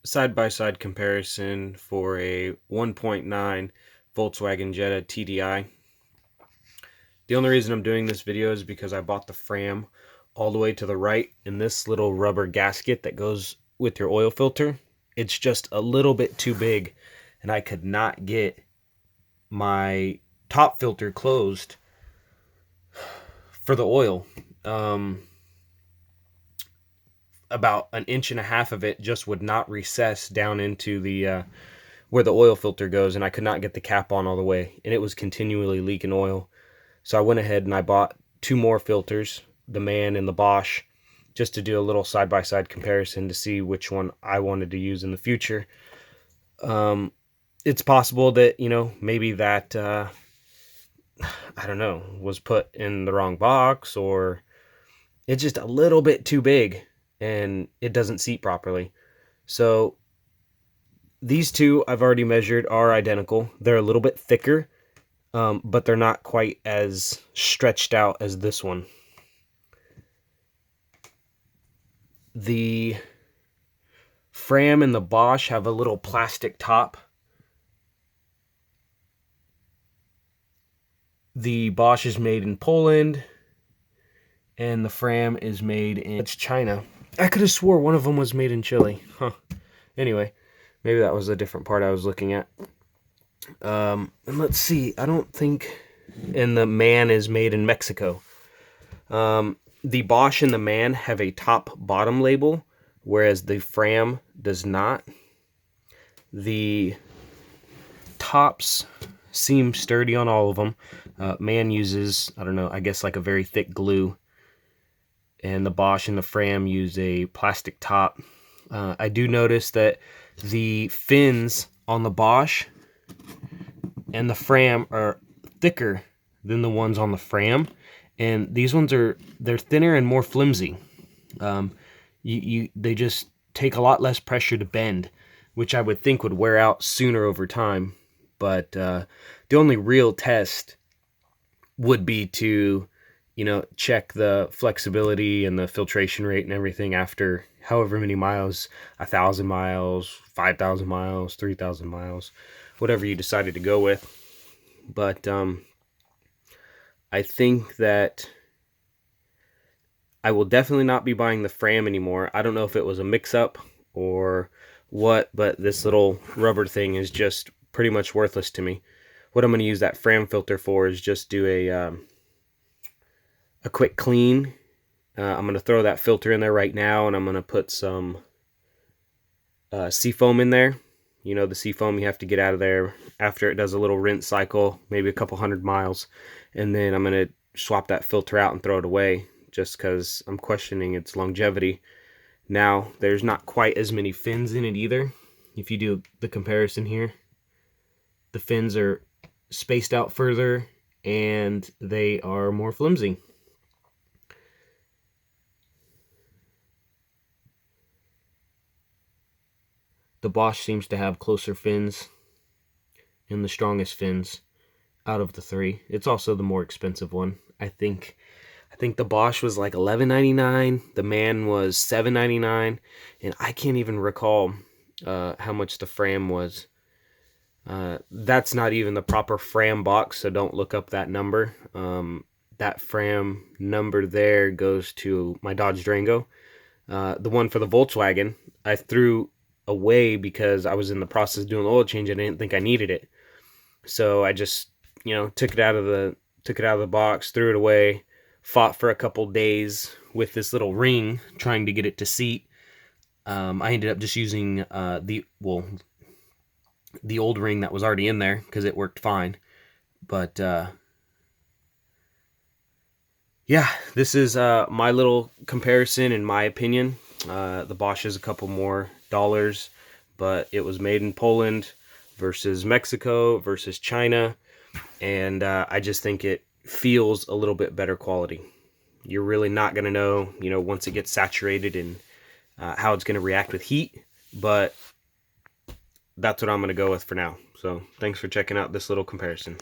side-by-side comparison for a 1.9 Volkswagen Jetta TDI. The only reason I'm doing this video is because I bought the Fram all the way to the right, and this little rubber gasket that goes with your oil filter, it's just a little bit too big, and I could not get my top filter closed for the oil. About an inch and a half of it just would not recess down into the where the oil filter goes, and I could not get the cap on all the way, and it was continually leaking oil. So I went ahead and I bought two more filters, the Mann and the Bosch, just to do a little side-by-side comparison to see which one I wanted to use in the future. It's possible that, maybe that, I don't know, was put in the wrong box, or it's just a little bit too big and it doesn't seat properly. So these two I've already measured are identical. They're a little bit thicker, but they're not quite as stretched out as this one. The Fram and the Bosch have a little plastic top. The Bosch is made in Poland, and the Fram is made in China. I could have swore one of them was made in Chile. Huh. Anyway, maybe that was a different part I was looking at. And let's see. I don't think... And the Mann is made in Mexico. The Bosch and the Mann have a top-bottom label, whereas the Fram does not. The tops seem sturdy on all of them. Mann uses, I don't know, I guess like a very thick glue. And the Bosch and the Fram use a plastic top. I do notice that the fins on the Bosch and the Fram are thicker than the ones on the Fram, and these ones they're thinner and more flimsy. They just take a lot less pressure to bend, which I would think would wear out sooner over time. But the only real test would be to check the flexibility and the filtration rate and everything after however many miles, 1,000 miles, 5,000 miles, 3,000 miles, whatever you decided to go with. But I think that I will definitely not be buying the Fram anymore. I don't know if it was a mix-up or what, but this little rubber thing is just pretty much worthless to me. What I'm going to use that Fram filter for is just do a quick clean. I'm going to throw that filter in there right now, and I'm going to put some seafoam in there. The seafoam you have to get out of there after it does a little rinse cycle, maybe a couple 100 miles. And then I'm going to swap that filter out and throw it away, just because I'm questioning its longevity. Now, there's not quite as many fins in it either. If you do the comparison here, the fins are spaced out further, and they are more flimsy. The Bosch seems to have closer fins and the strongest fins out of the three. It's also the more expensive one. I think the Bosch was like $11.99. The Mann was $7.99, and I can't even recall how much the Fram was. That's not even the proper Fram box, so don't look up that number. That Fram number there goes to my Dodge Durango. The one for the Volkswagen, I threw away because I was in the process of doing the oil change. I didn't think I needed it, so I just took it out of the box, threw it away, fought for a couple days with this little ring trying to get it to seat. I ended up just using the old ring that was already in there because it worked fine. But yeah, this is my little comparison in my opinion. The Bosch is a couple more dollars, but it was made in Poland versus Mexico versus China, and I just think it feels a little bit better quality. You're really not going to know, once it gets saturated and how it's going to react with heat, but that's what I'm going to go with for now. So thanks for checking out this little comparison.